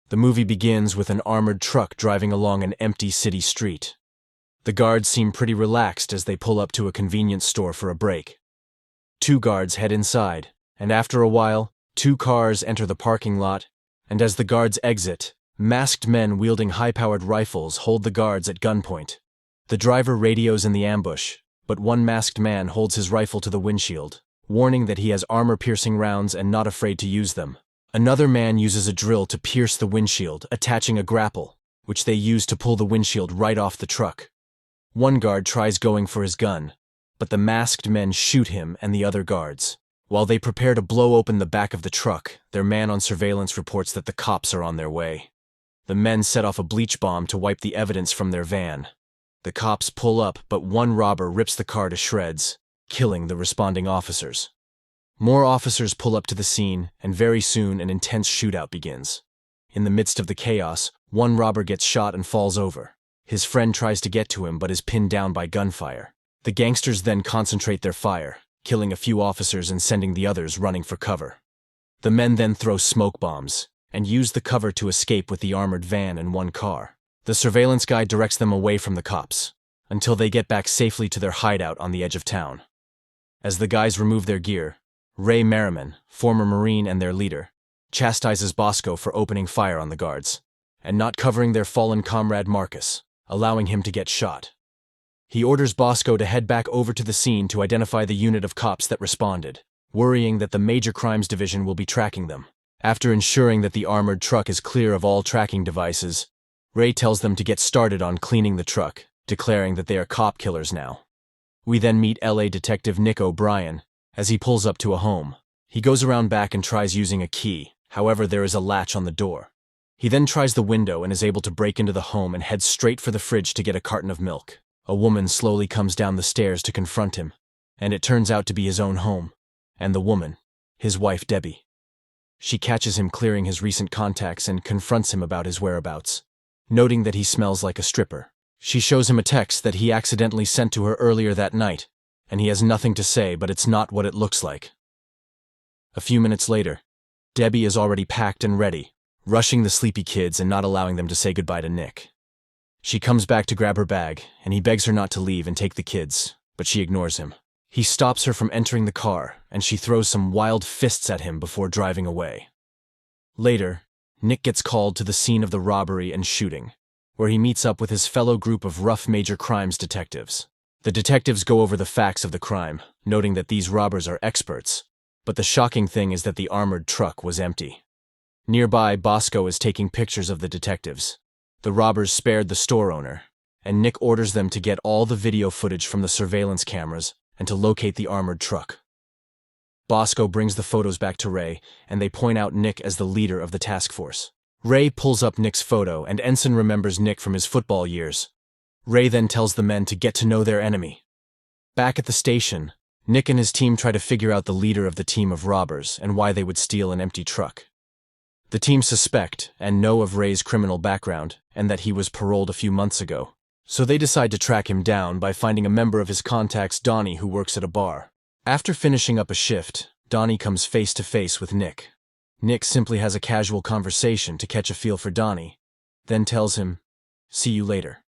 The movie begins with an armored truck driving along an empty city street. The guards seem pretty relaxed as they pull up to a convenience store for a break. Two guards head inside, and after a while, two cars enter the parking lot, and as the guards exit, masked men wielding high-powered rifles hold the guards at gunpoint. The driver radios in the ambush, but one masked man holds his rifle to the windshield, warning that he has armor-piercing rounds and not afraid to use them. Another man uses a drill to pierce the windshield, attaching a grapple, which they use to pull the windshield right off the truck. One guard tries going for his gun, but the masked men shoot him and the other guards. While they prepare to blow open the back of the truck, their man on surveillance reports that the cops are on their way. The men set off a bleach bomb to wipe the evidence from their van. The cops pull up, but one robber rips the car to shreds, killing the responding officers. More officers pull up to the scene, and very soon an intense shootout begins. In the midst of the chaos, one robber gets shot and falls over. His friend tries to get to him but is pinned down by gunfire. The gangsters then concentrate their fire, killing a few officers and sending the others running for cover. The men then throw smoke bombs, and use the cover to escape with the armored van and one car. The surveillance guy directs them away from the cops, until they get back safely to their hideout on the edge of town. As the guys remove their gear, Ray Merriman, former Marine and their leader, chastises Bosco for opening fire on the guards, and not covering their fallen comrade Marcus, allowing him to get shot. He orders Bosco to head back over to the scene to identify the unit of cops that responded, worrying that the Major Crimes Division will be tracking them. After ensuring that the armored truck is clear of all tracking devices, Ray tells them to get started on cleaning the truck, declaring that they are cop killers now. We then meet LA detective Nick O'Brien as he pulls up to a home. He goes around back and tries using a key, however there is a latch on the door. He then tries the window and is able to break into the home and heads straight for the fridge to get a carton of milk. A woman slowly comes down the stairs to confront him, and it turns out to be his own home, and the woman, his wife Debbie. She catches him clearing his recent contacts and confronts him about his whereabouts, noting that he smells like a stripper. She shows him a text that he accidentally sent to her earlier that night, and he has nothing to say, but it's not what it looks like. A few minutes later, Debbie is already packed and ready, rushing the sleepy kids and not allowing them to say goodbye to Nick. She comes back to grab her bag, and he begs her not to leave and take the kids, but she ignores him. He stops her from entering the car, and she throws some wild fists at him before driving away. Later, Nick gets called to the scene of the robbery and shooting, where he meets up with his fellow group of rough major crimes detectives. The detectives go over the facts of the crime, noting that these robbers are experts, but the shocking thing is that the armored truck was empty. Nearby, Bosco is taking pictures of the detectives. The robbers spared the store owner, and Nick orders them to get all the video footage from the surveillance cameras and to locate the armored truck. Bosco brings the photos back to Ray, and they point out Nick as the leader of the task force. Ray pulls up Nick's photo, and Ensign remembers Nick from his football years. Ray then tells the men to get to know their enemy. Back at the station, Nick and his team try to figure out the leader of the team of robbers and why they would steal an empty truck. The team suspect and know of Ray's criminal background and that he was paroled a few months ago, so they decide to track him down by finding a member of his contacts, Donnie, who works at a bar. After finishing up a shift, Donnie comes face to face with Nick. Nick simply has a casual conversation to catch a feel for Donnie, then tells him, "See you later."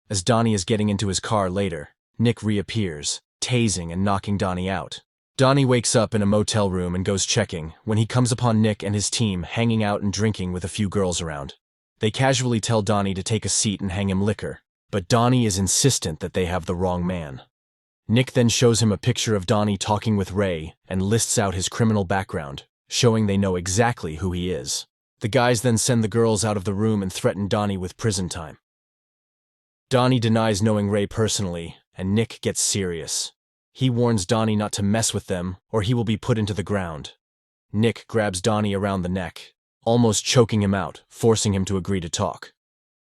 As Donnie is getting into his car later, Nick reappears, tasing and knocking Donnie out. Donnie wakes up in a motel room and goes checking when he comes upon Nick and his team hanging out and drinking with a few girls around. They casually tell Donnie to take a seat and hang him liquor, but Donnie is insistent that they have the wrong man. Nick then shows him a picture of Donnie talking with Ray and lists out his criminal background, showing they know exactly who he is. The guys then send the girls out of the room and threaten Donnie with prison time. Donnie denies knowing Ray personally, and Nick gets serious. He warns Donnie not to mess with them, or he will be put into the ground. Nick grabs Donnie around the neck, almost choking him out, forcing him to agree to talk.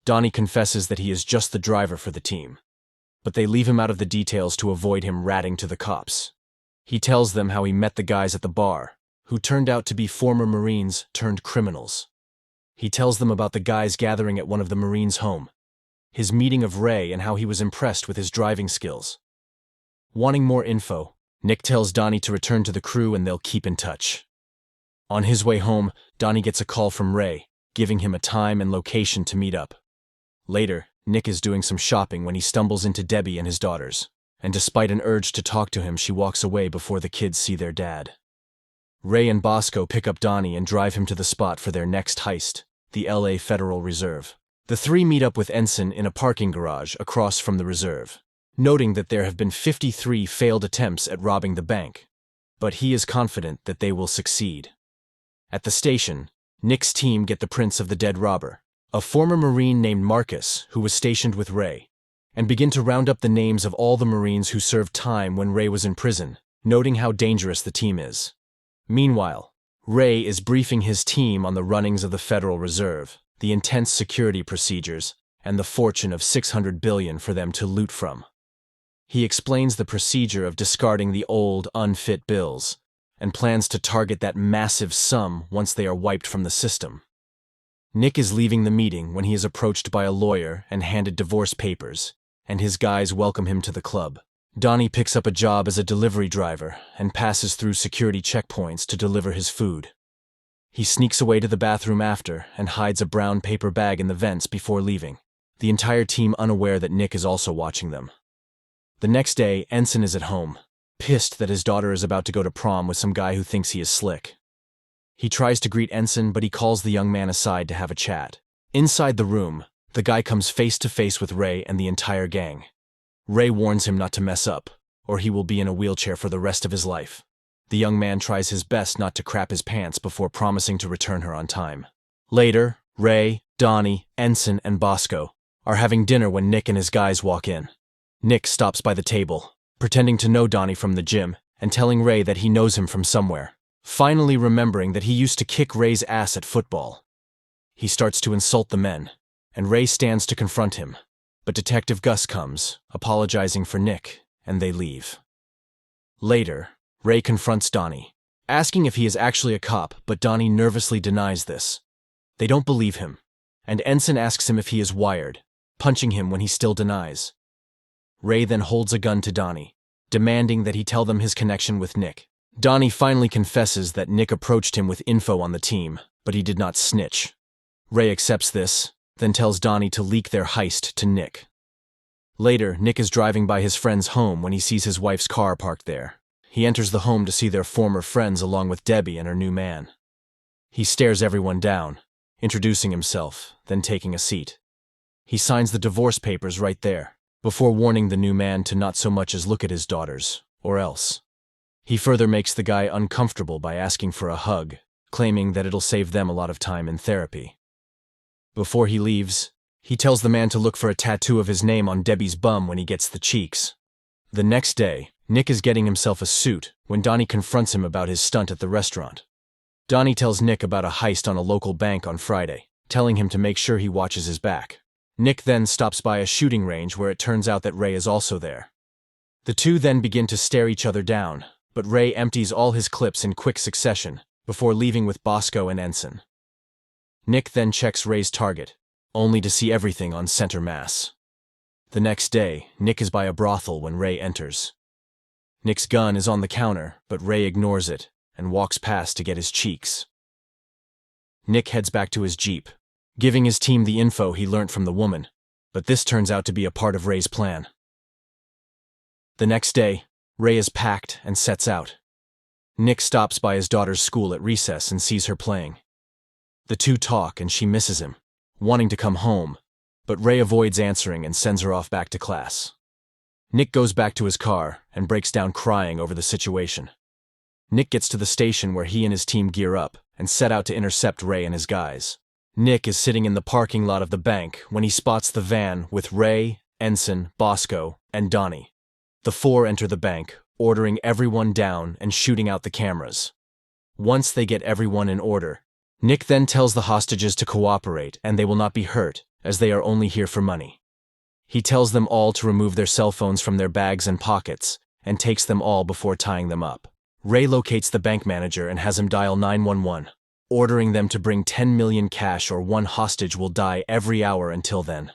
Donnie confesses that he is just the driver for the team, but they leave him out of the details to avoid him ratting to the cops. He tells them how he met the guys at the bar, who turned out to be former Marines turned criminals. He tells them about the guys gathering at one of the Marines' home, his meeting of Ray and how he was impressed with his driving skills. Wanting more info, Nick tells Donnie to return to the crew and they'll keep in touch. On his way home, Donnie gets a call from Ray, giving him a time and location to meet up. Later, Nick is doing some shopping when he stumbles into Debbie and his daughters, and despite an urge to talk to him, she walks away before the kids see their dad. Ray and Bosco pick up Donnie and drive him to the spot for their next heist, the LA Federal Reserve. The three meet up with Ensign in a parking garage across from the reserve, noting that there have been 53 failed attempts at robbing the bank, but he is confident that they will succeed. At the station, Nick's team get the prints of the dead robber, a former Marine named Marcus who was stationed with Ray, and begin to round up the names of all the Marines who served time when Ray was in prison, noting how dangerous the team is. Meanwhile, Ray is briefing his team on the runnings of the Federal Reserve, the intense security procedures, and the fortune of $600 billion for them to loot from. He explains the procedure of discarding the old, unfit bills, and plans to target that massive sum once they are wiped from the system. Nick is leaving the meeting when he is approached by a lawyer and handed divorce papers, and his guys welcome him to the club. Donnie picks up a job as a delivery driver and passes through security checkpoints to deliver his food. He sneaks away to the bathroom after and hides a brown paper bag in the vents before leaving, the entire team unaware that Nick is also watching them. The next day, Ensign is at home, pissed that his daughter is about to go to prom with some guy who thinks he is slick. He tries to greet Ensign, but he calls the young man aside to have a chat. Inside the room, the guy comes face to face with Ray and the entire gang. Ray warns him not to mess up, or he will be in a wheelchair for the rest of his life. The young man tries his best not to crap his pants before promising to return her on time. Later, Ray, Donnie, Ensign, and Bosco are having dinner when Nick and his guys walk in. Nick stops by the table, pretending to know Donnie from the gym and telling Ray that he knows him from somewhere, finally remembering that he used to kick Ray's ass at football. He starts to insult the men, and Ray stands to confront him, but Detective Gus comes, apologizing for Nick, and they leave. Later, Ray confronts Donnie, asking if he is actually a cop, but Donnie nervously denies this. They don't believe him, and Ensign asks him if he is wired, punching him when he still denies. Ray then holds a gun to Donnie, demanding that he tell them his connection with Nick. Donnie finally confesses that Nick approached him with info on the team, but he did not snitch. Ray accepts this, then tells Donnie to leak their heist to Nick. Later, Nick is driving by his friend's home when he sees his wife's car parked there. He enters the home to see their former friends along with Debbie and her new man. He stares everyone down, introducing himself, then taking a seat. He signs the divorce papers right there, before warning the new man to not so much as look at his daughters, or else. He further makes the guy uncomfortable by asking for a hug, claiming that it'll save them a lot of time in therapy. Before he leaves, he tells the man to look for a tattoo of his name on Debbie's bum when he gets the cheeks. The next day, Nick is getting himself a suit when Donnie confronts him about his stunt at the restaurant. Donnie tells Nick about a heist on a local bank on Friday, telling him to make sure he watches his back. Nick then stops by a shooting range where it turns out that Ray is also there. The two then begin to stare each other down, but Ray empties all his clips in quick succession before leaving with Bosco and Ensign. Nick then checks Ray's target, only to see everything on center mass. The next day, Nick is by a brothel when Ray enters. Nick's gun is on the counter, but Ray ignores it and walks past to get his cheeks. Nick heads back to his Jeep, giving his team the info he learnt from the woman, but this turns out to be a part of Ray's plan. The next day, Ray is packed and sets out. Nick stops by his daughter's school at recess and sees her playing. The two talk and she misses him, wanting to come home, but Ray avoids answering and sends her off back to class. Nick goes back to his car and breaks down crying over the situation. Nick gets to the station where he and his team gear up and set out to intercept Ray and his guys. Nick is sitting in the parking lot of the bank when he spots the van with Ray, Ensign, Bosco, and Donnie. The four enter the bank, ordering everyone down and shooting out the cameras. Once they get everyone in order, Nick then tells the hostages to cooperate and they will not be hurt, as they are only here for money. He tells them all to remove their cell phones from their bags and pockets, and takes them all before tying them up. Ray locates the bank manager and has him dial 911, ordering them to bring 10 million cash or one hostage will die every hour until then.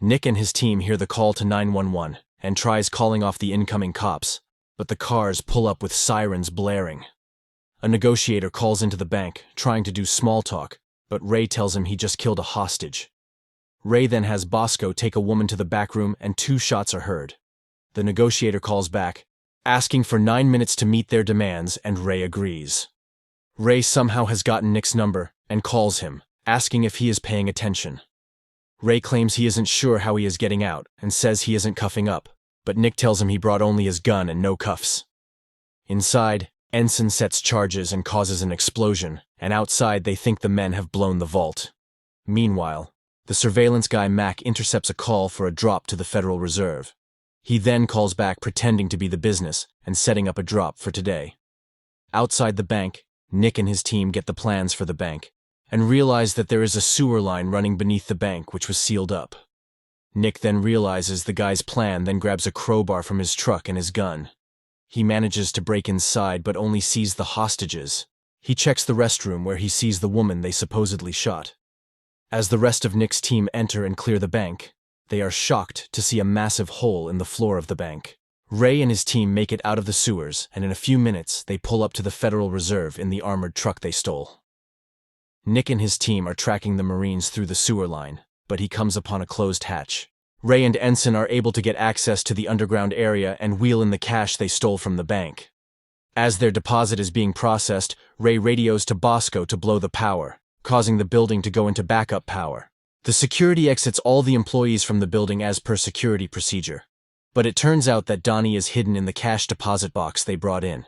Nick and his team hear the call to 911 and tries calling off the incoming cops, but the cars pull up with sirens blaring. A negotiator calls into the bank, trying to do small talk, but Ray tells him he just killed a hostage. Ray then has Bosco take a woman to the back room and 2 shots are heard. The negotiator calls back, asking for 9 minutes to meet their demands, and Ray agrees. Ray somehow has gotten Nick's number and calls him, asking if he is paying attention. Ray claims he isn't sure how he is getting out and says he isn't cuffing up, but Nick tells him he brought only his gun and no cuffs. Inside, Ensign sets charges and causes an explosion, and outside they think the men have blown the vault. Meanwhile, the surveillance guy Mac intercepts a call for a drop to the Federal Reserve. He then calls back pretending to be the business and setting up a drop for today. Outside the bank, Nick and his team get the plans for the bank and realize that there is a sewer line running beneath the bank which was sealed up. Nick then realizes the guy's plan, then grabs a crowbar from his truck and his gun. He manages to break inside but only sees the hostages. He checks the restroom where he sees the woman they supposedly shot. As the rest of Nick's team enter and clear the bank, they are shocked to see a massive hole in the floor of the bank. Ray and his team make it out of the sewers, and in a few minutes they pull up to the Federal Reserve in the armored truck they stole. Nick and his team are tracking the Marines through the sewer line, but he comes upon a closed hatch. Ray and Ensign are able to get access to the underground area and wheel in the cash they stole from the bank. As their deposit is being processed, Ray radios to Bosco to blow the power, causing the building to go into backup power. The security exits all the employees from the building as per security procedure. But it turns out that Donnie is hidden in the cash deposit box they brought in.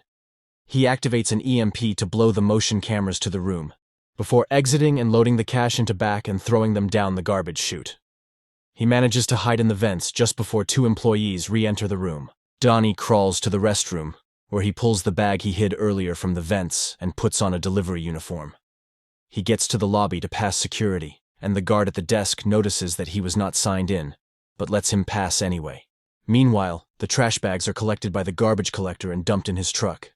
He activates an EMP to blow the motion cameras to the room, before exiting and loading the cash into back and throwing them down the garbage chute. He manages to hide in the vents just before 2 employees re-enter the room. Donnie crawls to the restroom, where he pulls the bag he hid earlier from the vents and puts on a delivery uniform. He gets to the lobby to pass security, and the guard at the desk notices that he was not signed in, but lets him pass anyway. Meanwhile, the trash bags are collected by the garbage collector and dumped in his truck.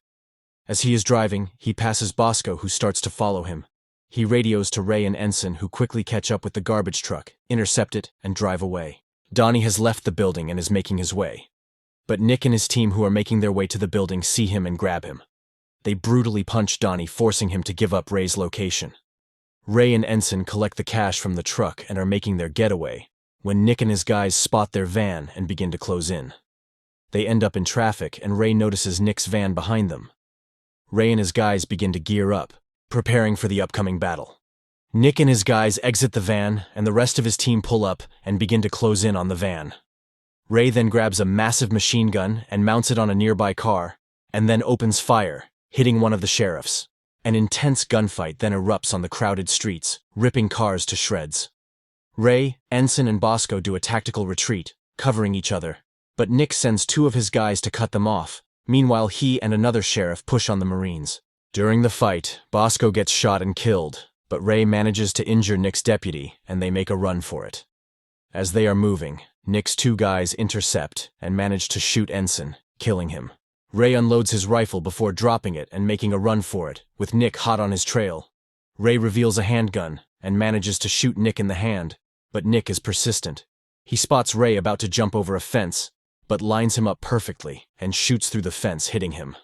As he is driving, he passes Bosco, who starts to follow him. He radios to Ray and Ensign, who quickly catch up with the garbage truck, intercept it, and drive away. Donnie has left the building and is making his way. But Nick and his team who are making their way to the building see him and grab him. They brutally punch Donnie, forcing him to give up Ray's location. Ray and Ensign collect the cash from the truck and are making their getaway, when Nick and his guys spot their van and begin to close in. They end up in traffic, and Ray notices Nick's van behind them. Ray and his guys begin to gear up, preparing for the upcoming battle. Nick and his guys exit the van, and the rest of his team pull up and begin to close in on the van. Ray then grabs a massive machine gun and mounts it on a nearby car, and then opens fire, hitting one of the sheriffs. An intense gunfight then erupts on the crowded streets, ripping cars to shreds. Ray, Ensign, and Bosco do a tactical retreat, covering each other, but Nick sends 2 of his guys to cut them off. Meanwhile, he and another sheriff push on the Marines. During the fight, Bosco gets shot and killed, but Ray manages to injure Nick's deputy, and they make a run for it. As they are moving, Nick's 2 guys intercept and manage to shoot Ensign, killing him. Ray unloads his rifle before dropping it and making a run for it, with Nick hot on his trail. Ray reveals a handgun and manages to shoot Nick in the hand, but Nick is persistent. He spots Ray about to jump over a fence, but lines him up perfectly and shoots through the fence, hitting him.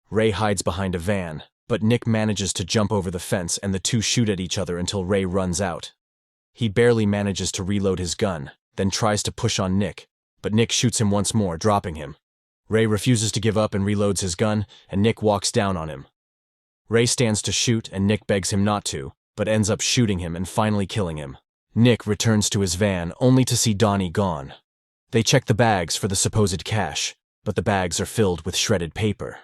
Ray hides behind a van, but Nick manages to jump over the fence and the 2 shoot at each other until Ray runs out. He barely manages to reload his gun, then tries to push on Nick, but Nick shoots him once more, dropping him. Ray refuses to give up and reloads his gun, and Nick walks down on him. Ray stands to shoot, and Nick begs him not to, but ends up shooting him and finally killing him. Nick returns to his van only to see Donnie gone. They check the bags for the supposed cash, but the bags are filled with shredded paper.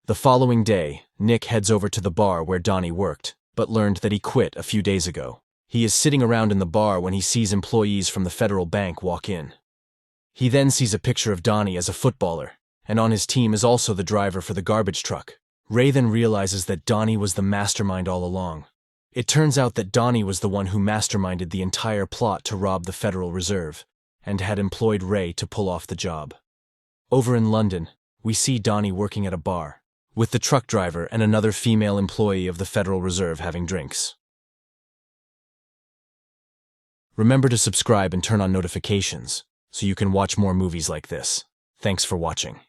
The following day, Nick heads over to the bar where Donnie worked, but learned that he quit a few days ago. He is sitting around in the bar when he sees employees from the Federal Bank walk in. He then sees a picture of Donnie as a footballer, and on his team is also the driver for the garbage truck. Ray then realizes that Donnie was the mastermind all along. It turns out that Donnie was the one who masterminded the entire plot to rob the Federal Reserve, and had employed Ray to pull off the job. Over in London, we see Donnie working at a bar, with the truck driver and another female employee of the Federal Reserve having drinks. Remember to subscribe and turn on notifications, so you can watch more movies like this. Thanks for watching.